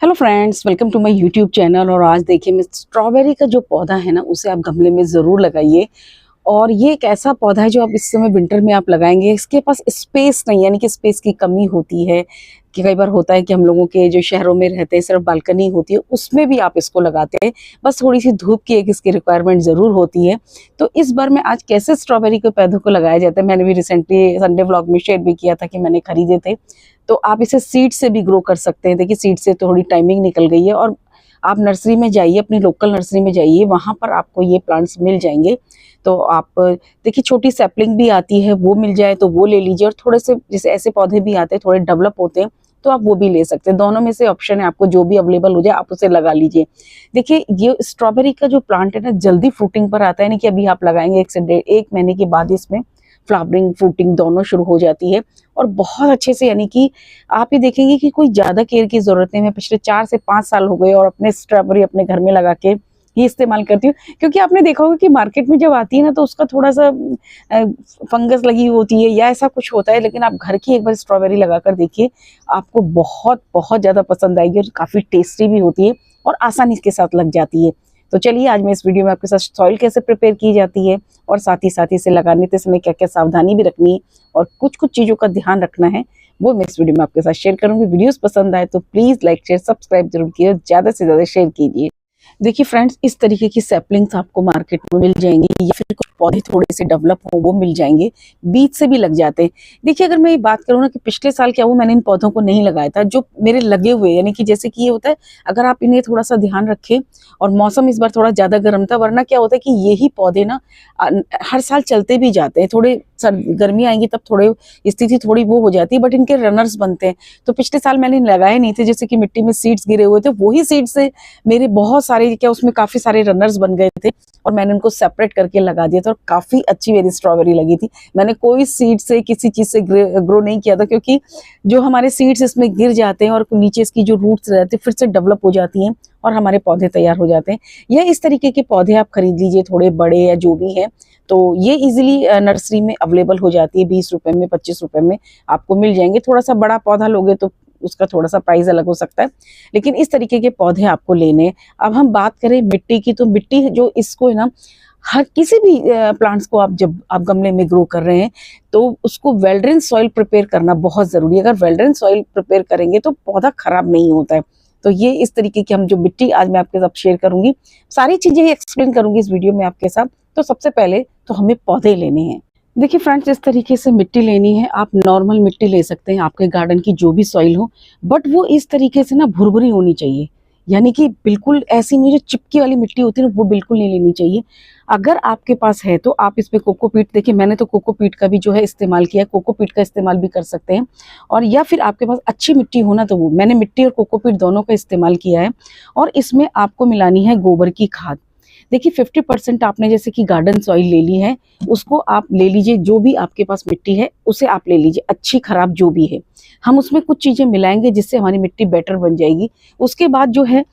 Hello friends, welcome to my YouTube channel. और आज देखिए, मैं स्ट्रॉबेरी का जो पौधा है ना, उसे आप गमले में ज़रूर लगाइए। और ये एक ऐसा पौधा है जो आप इस समय विंटर में आप लगाएंगे। इसके पास स्पेस नहीं, यानी कि स्पेस की कमी होती है कि कई बार होता है कि हम लोगों के जो शहरों में रहते हैं सिर्फ बालकनी होती है, उसमें भी आप इसको लगाते हैं। बस थोड़ी सी धूप की एक इसकी रिक्वायरमेंट ज़रूर होती है। तो इस बार मैं आज कैसे स्ट्रॉबेरी के पौधों को लगाया जाता है, मैंने भी रिसेंटली संडे व्लॉग में शेयर भी किया था कि मैंने खरीदे थे। तो आप इसे सीड से भी ग्रो कर सकते हैं। देखिए, सीड से थोड़ी टाइमिंग निकल गई है। और आप नर्सरी में जाइए, अपनी लोकल नर्सरी में जाइए, वहाँ पर आपको ये प्लांट्स मिल जाएंगे। तो आप देखिए, छोटी सैपलिंग भी आती है, वो मिल जाए तो वो ले लीजिए। और थोड़े से जैसे ऐसे पौधे भी आते हैं, थोड़े डेवलप होते हैं, तो आप वो भी ले सकते हैं। दोनों में से ऑप्शन है, आपको जो भी अवेलेबल हो जाए आप उसे लगा लीजिए। देखिए, ये स्ट्रॉबेरी का जो प्लांट है ना, जल्दी फ्रूटिंग पर आता है। यानी कि अभी आप लगाएंगे 1 महीने के बाद इसमें फ्लावरिंग फ्रूटिंग दोनों शुरू हो जाती है। और बहुत अच्छे से, यानी कि आप ये देखेंगे कि कोई ज़्यादा केयर की ज़रूरत नहीं है। मैं पिछले 4 से 5 साल हो गए और अपने स्ट्रॉबेरी अपने घर में लगा के ही इस्तेमाल करती हूँ। क्योंकि आपने देखा होगा कि मार्केट में जब आती है ना, तो उसका थोड़ा-सा फंगस लगी होती है या ऐसा कुछ होता है। लेकिन आप घर की एक बार स्ट्रॉबेरी लगाकर देखिए, आपको बहुत ज़्यादा पसंद आएगी और काफ़ी टेस्टी भी होती है और आसानी के साथ लग जाती है। तो चलिए, आज मैं इस वीडियो में आपके साथ सॉइल कैसे प्रिपेयर की जाती है और साथ ही इसे लगाने के समय क्या-क्या सावधानी भी रखनी है और कुछ-कुछ चीज़ों का ध्यान रखना है, वो मैं इस वीडियो में आपके साथ शेयर करूँगी। वीडियोस पसंद आए तो प्लीज़ लाइक, शेयर, सब्सक्राइब ज़रूर कीजिए और ज़्यादा से ज़्यादा शेयर कीजिए। देखिए फ्रेंड्स, इस तरीके की सैपलिंग्स आपको मार्केट में मिल जाएंगी या फिर कुछ पौधे थोड़े से डेवलप हो वो मिल जाएंगे, बीज से भी लग जाते हैं। देखिए, अगर मैं ये बात करूँ ना कि पिछले साल क्या हुआ, मैंने इन पौधों को नहीं लगाया था, जो मेरे लगे हुए, यानी कि जैसे कि ये होता है, अगर आप इन्हें थोड़ा सा ध्यान रखें। और मौसम इस बार थोड़ा ज्यादा गर्म था, वरना क्या होता है कि यही पौधे ना हर साल चलते भी जाते हैं। थोड़े गर्मी आएंगी तब थोड़े स्थिति थोड़ी वो हो जाती है, बट इनके रनर्स बनते हैं। तो पिछले साल मैंने लगाए नहीं थे, जैसे कि मिट्टी में सीड्स गिरे हुए थे, वही सीड से मेरे बहुत सारे, क्या उसमें काफी सारे रनर्स बन गए थे और मैंने उनको सेपरेट करके लगा दिया था और काफी अच्छी मेरी स्ट्रॉबेरी लगी थी। मैंने कोई सीड से किसी चीज से ग्रो नहीं किया था, क्योंकि जो हमारे सीड्स इसमें गिर जाते हैं और नीचे इसकी जो रूट्स रहती है फिर से डेवलप हो जाती हैं और हमारे पौधे तैयार हो जाते हैं। या इस तरीके के पौधे आप खरीद लीजिए, थोड़े बड़े या जो भी है। तो ये इजीली नर्सरी में अवेलेबल हो जाती है, 20 रुपए में, 25 रुपए में आपको मिल जाएंगे। थोड़ा सा बड़ा पौधा लोगे तो उसका थोड़ा सा प्राइस अलग हो सकता है, लेकिन इस तरीके के पौधे आपको लेने हैं। अब हम बात करें मिट्टी की, तो मिट्टी जो इसको है ना, हर किसी भी प्लांट्स को आप जब आप गमले में ग्रो कर रहे हैं तो उसको वेल ड्रेन सॉइल प्रिपेयर करना बहुत जरूरी है। अगर वेल ड्रेन सॉइल प्रिपेयर करेंगे तो पौधा खराब नहीं होता है। तो ये इस तरीके की हम जो मिट्टी आज मैं आपके साथ शेयर करूंगी, सारी चीजें ही एक्सप्लेन करूंगी इस वीडियो में आपके साथ। तो सबसे पहले तो हमें पौधे लेने हैं। देखिए फ्रेंड्स, इस तरीके से मिट्टी लेनी है। आप नॉर्मल मिट्टी ले सकते हैं, आपके गार्डन की जो भी सॉइल हो, बट वो इस तरीके से ना भुरभुरी होनी चाहिए। यानी कि बिल्कुल ऐसी नहीं, जो चिपकी वाली मिट्टी होती है ना, वो बिल्कुल नहीं लेनी चाहिए। अगर आपके पास है तो आप इसमें कोकोपीट, देखिए मैंने तो कोकोपीट का भी जो है इस्तेमाल किया है, कोकोपीट का इस्तेमाल भी कर सकते हैं। और या फिर आपके पास अच्छी मिट्टी हो ना, तो वो मैंने मिट्टी और कोकोपीट दोनों का इस्तेमाल किया है। और इसमें आपको मिलानी है गोबर की खाद। देखिए 50% आपने जैसे कि गार्डन सॉइल ले ली है, उसको आप ले लीजिए। जो भी आपके पास मिट्टी है उसे आप ले लीजिए, अच्छी खराब जो भी है। हम उसमें कुछ चीजें मिलाएंगे जिससे हमारी मिट्टी बेटर बन जाएगी। उसके बाद जो है,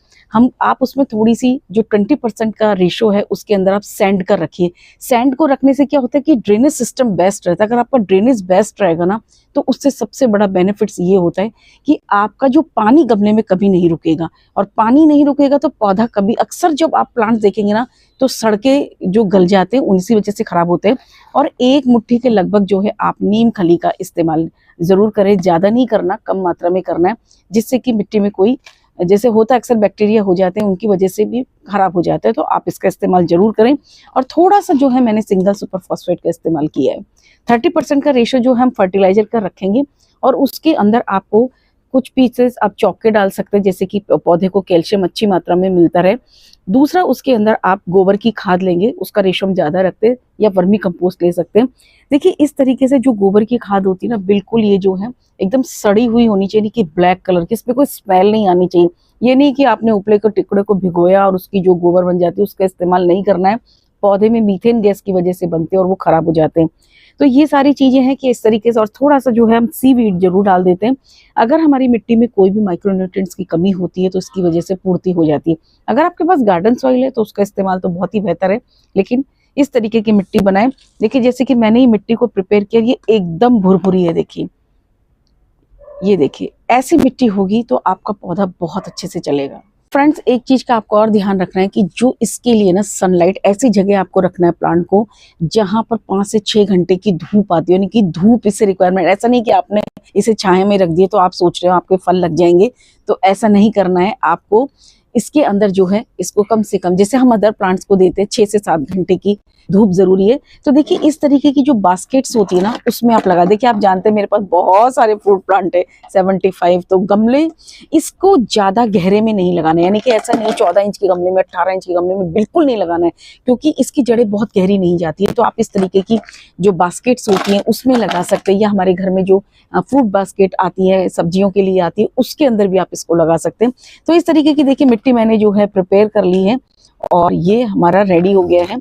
आप उसमें थोड़ी सी जो 20% का रेशो है, उसके अंदर आप सैंड का रखिए। सैंड को रखने से क्या होता है कि ड्रेनेज सिस्टम बेस्ट रहता है। अगर आपका ड्रेनेज बेस्ट रहेगा ना, तो उससे सबसे बड़ा बेनिफिट्स ये होता है कि आपका जो पानी गमले में कभी नहीं रुकेगा। और पानी नहीं रुकेगा तो पौधा कभी, अक्सर जब आप प्लांट्स देखेंगे ना, तो सड़कें जो गल जाते हैं उसी वजह से खराब होते हैं। और एक मुट्ठी के लगभग जो है आप नीम खली का इस्तेमाल जरूर करें, ज्यादा नहीं करना, कम मात्रा में करना है, जिससे कि मिट्टी में कोई, जैसे होता है अक्सर बैक्टीरिया हो जाते हैं, उनकी वजह से भी खराब हो जाता है। तो आप इसका इस्तेमाल जरूर करें। और थोड़ा सा जो है मैंने सिंगल सुपर फॉस्फेट का इस्तेमाल किया है। 30% का रेशो जो हम फर्टिलाइजर का रखेंगे। और उसके अंदर आपको कुछ पीसेस आप चौक के डाल सकते हैं, जैसे कि पौधे को कैल्शियम अच्छी मात्रा में मिलता रहे। दूसरा, उसके अंदर आप गोबर की खाद लेंगे, उसका रेशो हम ज्यादा रखते हैं, या वर्मी कंपोस्ट ले सकते हैं। देखिए इस तरीके से जो गोबर की खाद होती है ना, बिल्कुल ये जो है एकदम सड़ी हुई होनी चाहिए, कि ब्लैक कलर की, इसमें कोई स्मेल नहीं आनी चाहिए। ये नहीं कि आपने उपले के टुकड़े को भिगोया और उसकी जो गोबर बन जाती है उसका इस्तेमाल नहीं करना है। पौधे में मीथेन गैस की वजह से बनते हैं और वो खराब हो जाते हैं। तो ये सारी चीजें हैं कि इस तरीके से। और थोड़ा सा जो है हम सीवीड जरूर डाल देते हैं। अगर हमारी मिट्टी में कोई भी माइक्रोन्यूट्रिएंट्स की कमी होती है तो इसकी वजह से पूर्ति हो जाती है। अगर आपके पास गार्डन सॉइल है तो उसका इस्तेमाल तो बहुत ही बेहतर है, लेकिन इस तरीके की मिट्टी बनाएं। देखिए जैसे कि मैंने ये मिट्टी को प्रिपेयर किया, ये एकदम भुरभुरी है। देखिए ये देखिए ऐसी मिट्टी होगी तो आपका पौधा बहुत अच्छे से चलेगा। फ्रेंड्स, एक चीज का आपको और ध्यान रखना है कि जो इसके लिए ना सनलाइट ऐसी जगह आपको रखना है प्लांट को जहां पर 5 से 6 घंटे की धूप आती है, यानी कि धूप इससे रिक्वायरमेंट। ऐसा नहीं कि आपने इसे छाया में रख दिए तो आप सोच रहे हो आपके फल लग जाएंगे, तो ऐसा नहीं करना है आपको। इसके अंदर जो है इसको कम से कम, जैसे हम अदर प्लांट्स को देते हैं 6 से 7 घंटे की धूप जरूरी है। तो देखिए इस तरीके की जो बास्केट्स होती है ना उसमें आप लगा। देखिए आप जानते हैं मेरे पास बहुत सारे फ्रूट प्लांट है 75, तो गमले इसको ज्यादा गहरे में नहीं लगाना है, यानी कि ऐसा नहीं 14 इंच के गमले में 18 इंच के गमले में बिल्कुल नहीं लगाना है, क्योंकि इसकी जड़ें बहुत गहरी नहीं जाती है। तो आप इस तरीके की जो बास्केट्स होती हैं उसमें लगा सकते हैं, या हमारे घर में जो फ्रूट बास्केट आती है सब्जियों के लिए आती है उसके अंदर भी आप इसको लगा सकते हैं। तो इस तरीके की देखिए मिट्टी मैंने जो है प्रिपेयर कर ली है और ये हमारा रेडी हो गया है।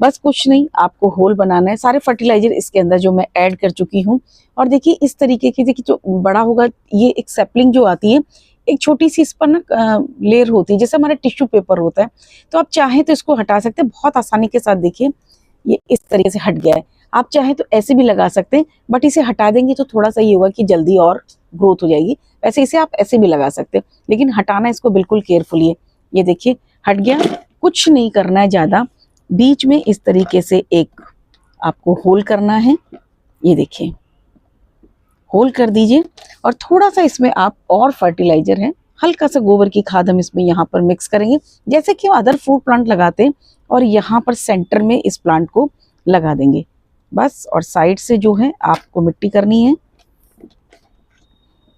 बस कुछ नहीं, आपको होल बनाना है। सारे फर्टिलाइजर इसके अंदर जो मैं ऐड कर चुकी हूँ। और देखिए इस तरीके की, देखिए जो बड़ा होगा ये एक सैपलिंग जो आती है, एक छोटी सी इस पर ना लेयर होती है जैसे हमारा टिश्यू पेपर होता है, तो आप चाहें तो इसको हटा सकते हैं बहुत आसानी के साथ। देखिए ये इस तरीके से हट गया है। आप चाहें तो ऐसे भी लगा सकते हैं, बट इसे हटा देंगे तो थोड़ा सा ये होगा कि जल्दी और ग्रोथ हो जाएगी। वैसे इसे आप ऐसे भी लगा सकते हैं, लेकिन हटाना इसको बिल्कुल केयरफुली है। ये देखिए हट गया। कुछ नहीं करना है ज्यादा, बीच में इस तरीके से एक आपको होल करना है। ये देखिए होल कर दीजिए और थोड़ा सा इसमें आप और फर्टिलाइजर है, हल्का सा गोबर की खाद हम इसमें यहाँ पर मिक्स करेंगे, जैसे कि अदर फ्रूट प्लांट लगाते हैं, और यहाँ पर सेंटर में इस प्लांट को लगा देंगे बस। और साइड से जो है आपको मिट्टी करनी है।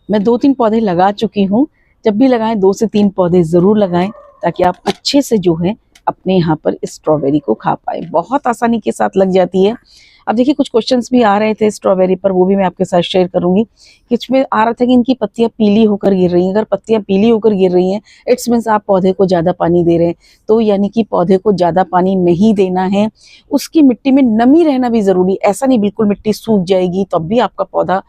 मैं 2-3 पौधे लगा चुकी हूँ। जब भी लगाएं 2 से 3 पौधे जरूर लगाएं, ताकि आप अच्छे से जो है अपने यहाँ पर स्ट्रॉबेरी को खा पाए। बहुत आसानी के साथ लग जाती है। अब देखिए कुछ क्वेश्चंस भी आ रहे थे स्ट्रॉबेरी पर, वो भी मैं आपके साथ शेयर करूंगी। इसमें आ रहा था कि इनकी पत्तियां पीली होकर गिर रही हैं। अगर पत्तियां पीली होकर गिर रही हैं इट्स मीन्स आप पौधे को ज्यादा पानी दे रहे हैं, तो यानी कि पौधे को ज्यादा पानी नहीं देना है। उसकी मिट्टी में नमी रहना भी जरूरी, ऐसा नहीं बिल्कुल मिट्टी सूख जाएगी तब भी आपका पौधा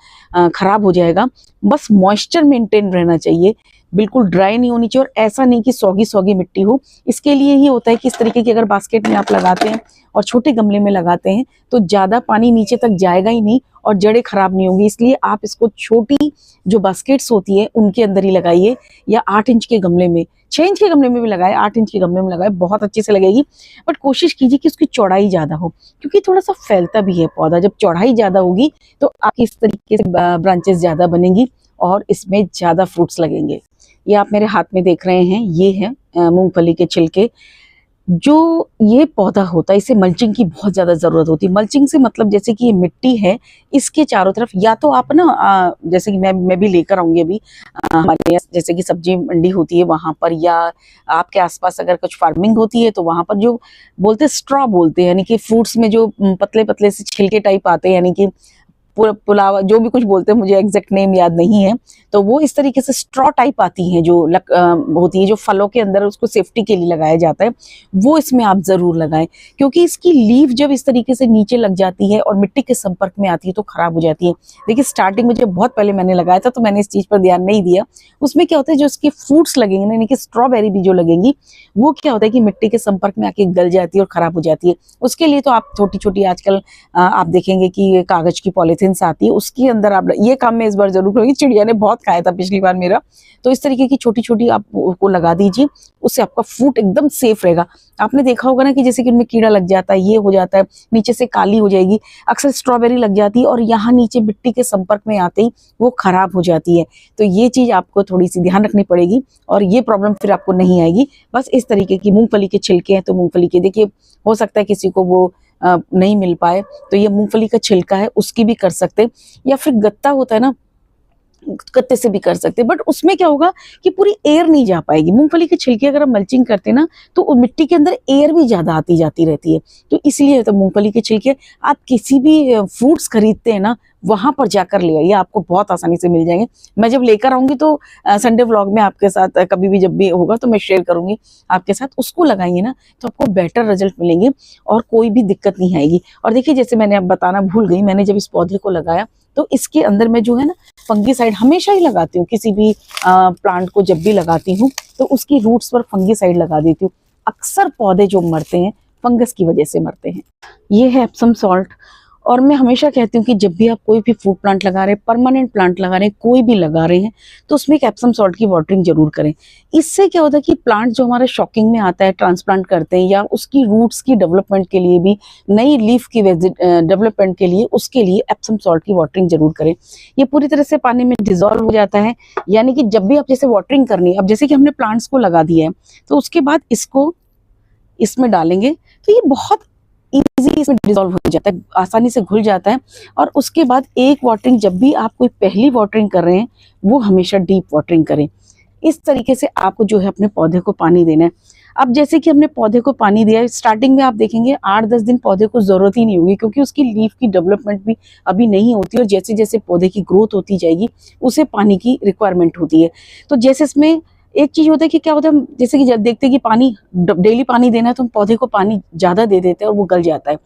खराब हो जाएगा। बस मॉइस्चर मेंटेन रहना चाहिए, बिल्कुल ड्राई नहीं होनी चाहिए, और ऐसा नहीं कि सौगी सौगी मिट्टी हो। इसके लिए ही होता है कि इस तरीके की अगर बास्केट में आप लगाते हैं और छोटे गमले में लगाते हैं तो ज्यादा पानी नीचे तक जाएगा ही नहीं और जड़ें खराब नहीं होंगी। इसलिए आप इसको छोटी जो बास्केट्स होती है उनके अंदर ही लगाइए, या 8 इंच के गमले में, 6 इंच के गमले में भी लगाए, 8 इंच के गमले में लगाए, बहुत अच्छे से लगेगी। बट कोशिश कीजिए कि उसकी चौड़ाई ज्यादा हो, क्योंकि थोड़ा सा फैलता भी है पौधा। जब चौड़ाई ज्यादा होगी तो आपकी इस तरीके से ब्रांचेस ज्यादा बनेंगी और इसमें ज्यादा फ्रूट्स लगेंगे। ये आप मेरे हाथ में देख रहे हैं, ये है मूंगफली के छिलके। जो ये पौधा होता है इसे मल्चिंग की बहुत ज्यादा जरूरत होती है। मल्चिंग से मतलब जैसे कि ये मिट्टी है, इसके चारों तरफ या तो आप ना जैसे कि मैं भी लेकर आऊंगी अभी हमारे यहाँ जैसे कि सब्जी मंडी होती है वहां पर, या आपके आसपास अगर कुछ फार्मिंग होती है तो वहां पर जो बोलते हैं स्ट्रॉ बोलते हैं, यानी कि फ्रूट्स में जो पतले पतले से छिलके टाइप आते हैं, यानी कि पुलाव जो भी कुछ बोलते हैं, मुझे एग्जैक्ट नेम याद नहीं है। तो वो इस तरीके से स्ट्रॉ टाइप आती है जो होती है, जो फलों के अंदर उसको सेफ्टी के लिए लगाया जाता है, वो इसमें आप जरूर लगाएं। क्योंकि इसकी लीफ जब इस तरीके से नीचे लग जाती है और मिट्टी के संपर्क में आती है तो खराब हो जाती है। देखिए स्टार्टिंग में जब बहुत पहले मैंने लगाया था तो मैंने इस चीज पर ध्यान नहीं दिया। उसमें क्या होता है जो इसके फ्रूट्स लगेंगे ना, यानी कि स्ट्रॉबेरी भी जो लगेंगी, वो क्या होता है कि मिट्टी के संपर्क में आके गल जाती है और खराब हो जाती है। उसके लिए तो आप छोटी छोटी आजकल आप देखेंगे कि कागज की पॉलिथीन आती है, उसके अंदर आप ये काम में इस बार जरूर करूंगी। चिड़िया ने बहुत खाया था पिछली बार मेरा, तो इस तरीके की छोटी छोटी आप को लगा दीजिए, उससे आपका फ्रूट एकदम सेफ रहेगा। आपने देखा होगा ना कि जैसे कि उनमें कीड़ा लग जाता है, ये हो जाता है, नीचे से काली हो जाएगी, अक्सर स्ट्रॉबेरी लग जाती है और यहाँ नीचे मिट्टी के संपर्क में आते ही वो खराब हो जाती है। तो ये चीज आपको थोड़ी सी ध्यान रखनी पड़ेगी और ये प्रॉब्लम फिर आपको नहीं आएगी। बस इस तरीके की मूंगफली के छिलके हैं तो मूंगफली के, देखिए हो सकता है किसी को वो नहीं मिल पाए तो ये मूंगफली का छिलका है उसकी भी कर सकते, या फिर गत्ता होता है ना, गत्ते से भी कर सकते। बट उसमें क्या होगा कि पूरी एयर नहीं जा पाएगी। मूंगफली के छिलके अगर हम मल्चिंग करते हैं ना तो मिट्टी के अंदर एयर भी ज्यादा आती जाती रहती है, तो इसलिए तो मूंगफली के छिलके आप किसी भी फ्रूट्स खरीदते हैं ना वहां पर जाकर ले आइए, आपको बहुत आसानी से मिल जाएंगे। मैं जब लेकर आऊंगी तो संडे व्लॉग में आपके साथ कभी भी जब भी होगा तो मैं शेयर करूंगी आपके साथ। उसको लगाइए ना तो आपको बेटर रिजल्ट मिलेंगे और कोई भी दिक्कत नहीं आएगी। और देखिए जैसे मैंने अब बताना भूल गई, मैंने जब इस पौधे को लगाया तो इसके अंदर मैं जो है ना फंगीसाइड हमेशा ही लगाती हूँ। किसी भी प्लांट को जब भी लगाती हूँ तो उसकी रूट्स पर फंगीसाइड लगा देती हूँ। अक्सर पौधे जो मरते हैं फंगस की वजह से मरते हैं। ये है एप्सम सॉल्ट, और मैं हमेशा कहती हूँ कि जब भी आप कोई भी फ्रूट प्लांट लगा रहे हैं, परमानेंट प्लांट लगा रहे हैं, कोई भी लगा रहे हैं, तो उसमें एक एप्सम सॉल्ट की वाटरिंग जरूर करें। इससे क्या होता है कि प्लांट जो हमारे शॉकिंग में आता है, ट्रांसप्लांट करते हैं या उसकी रूट्स की डेवलपमेंट के लिए भी, नई लीफ की डेवलपमेंट के लिए, उसके लिए एप्सम सॉल्ट की वाटरिंग जरूर करें। ये पूरी तरह से पानी में डिजोल्व हो जाता है, यानी कि जब भी आप जैसे वाटरिंग करनी है, अब जैसे कि हमने प्लांट्स को लगा दिया है, तो उसके बाद इसको इसमें डालेंगे तो ये बहुत इजी इसमें डिसॉल्व हो जाता है, आसानी से घुल जाता है। और उसके बाद एक वाटरिंग, जब भी आप कोई पहली वाटरिंग कर रहे हैं, वो हमेशा डीप वाटरिंग करें। इस तरीके से आपको जो है अपने पौधे को पानी देना है। अब जैसे कि हमने पौधे को पानी दिया, स्टार्टिंग में आप देखेंगे 8-10 दिन पौधे को जरूरत ही नहीं होगी, क्योंकि उसकी लीफ की डेवलपमेंट भी अभी नहीं होती, और जैसे जैसे पौधे की ग्रोथ होती जाएगी उसे पानी की रिक्वायरमेंट होती है। तो जैसे इसमें एक चीज होता है कि क्या होता है, जैसे कि जब देखते हैं कि पानी डेली पानी देना है, तो हम पौधे को पानी ज्यादा दे देते हैं और वो गल जाता है।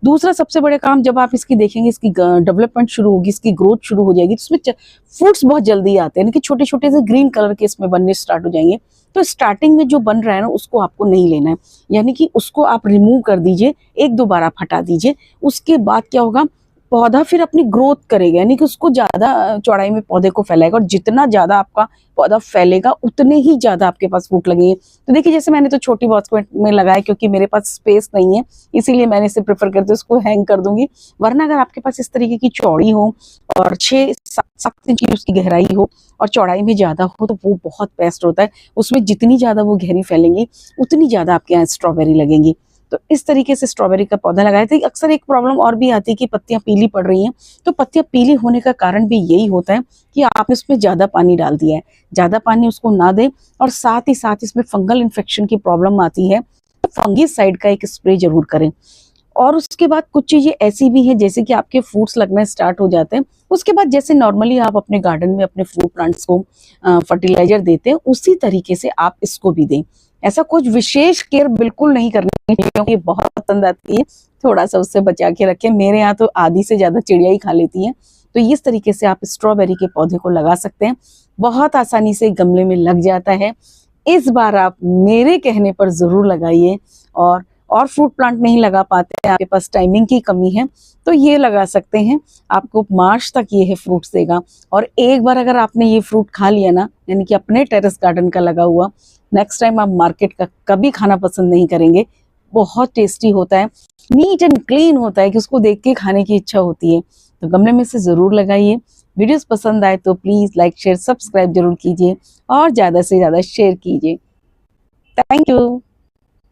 दूसरा सबसे बड़े काम, जब आप इसकी देखेंगे, इसकी डेवलपमेंट शुरू होगी, इसकी ग्रोथ शुरू हो जाएगी, तो उसमें फ्रूट्स बहुत जल्दी आते हैं, यानी कि छोटे छोटे से ग्रीन कलर के इसमें बनने स्टार्ट हो जाएंगे। तो स्टार्टिंग में जो बन रहा है ना, उसको आपको नहीं लेना है, यानी कि उसको आप रिमूव कर दीजिए, 1-2 बार आप हटा दीजिए। उसके बाद क्या होगा, पौधा फिर अपनी ग्रोथ करेगा, यानी कि उसको ज्यादा चौड़ाई में पौधे को फैलाएगा, और जितना ज्यादा आपका पौधा फैलेगा उतने ही ज्यादा आपके पास फ्रूट लगेंगे। तो देखिए, जैसे मैंने तो छोटी बॉक्स में लगाया, क्योंकि मेरे पास स्पेस नहीं है, इसीलिए मैंने इसे प्रेफर करते हुए उसको हैंग कर दूंगी। वरना अगर आपके पास इस तरीके की चौड़ी हो और 6-7 इंच की उसकी गहराई हो और चौड़ाई में ज्यादा हो, तो वो बहुत बेस्ट होता है। उसमें जितनी ज्यादा वो गहरी फैलेंगी, उतनी ज्यादा आपके यहाँ स्ट्रॉबेरी लगेंगी। तो इस तरीके से स्ट्रॉबेरी का पौधा लगाया था। अक्सर एक प्रॉब्लम और भी आती है कि पत्तियां पीली पड़ रही हैं। तो पत्तियां पीली होने का कारण भी यही होता है कि आपने उसमें ज्यादा पानी डाल दिया है। ज्यादा पानी उसको ना दें, और साथ ही साथ इसमें फंगल इन्फेक्शन की प्रॉब्लम आती है, तो फंगीसाइड का एक स्प्रे जरूर करें। और उसके बाद कुछ चीजें ऐसी भी हैं, जैसे कि आपके फ्रूट्स लगना स्टार्ट हो जाते हैं, उसके बाद जैसे नॉर्मली आप अपने गार्डन में अपने फ्रूट प्लांट्स को फर्टिलाइजर देते हैं, उसी तरीके से आप इसको भी दें। ऐसा कुछ विशेष केयर बिल्कुल नहीं करनी चाहिए, क्योंकि बहुत पसंद आती है, थोड़ा सा उससे बचा के रखें। मेरे यहाँ तो आधी से ज्यादा चिड़िया ही खा लेती हैं। तो इस तरीके से आप स्ट्रॉबेरी के पौधे को लगा सकते हैं, बहुत आसानी से गमले में लग जाता है। इस बार आप मेरे कहने पर जरूर लगाइए। और फ्रूट प्लांट नहीं लगा पाते हैं, आपके पास टाइमिंग की कमी है, तो ये लगा सकते हैं। आपको मार्च तक ये है फ्रूट्स देगा। और एक बार अगर आपने ये फ्रूट खा लिया ना, यानी कि अपने टेरेस गार्डन का लगा हुआ, नेक्स्ट टाइम आप मार्केट का कभी खाना पसंद नहीं करेंगे। बहुत टेस्टी होता है, नीट एंड क्लीन होता है कि उसको देख के खाने की इच्छा होती है। तो गमले में से जरूर लगाइए। वीडियोस पसंद आए तो प्लीज लाइक शेयर सब्सक्राइब जरूर कीजिए, और ज्यादा से ज्यादा शेयर कीजिए। Thank you.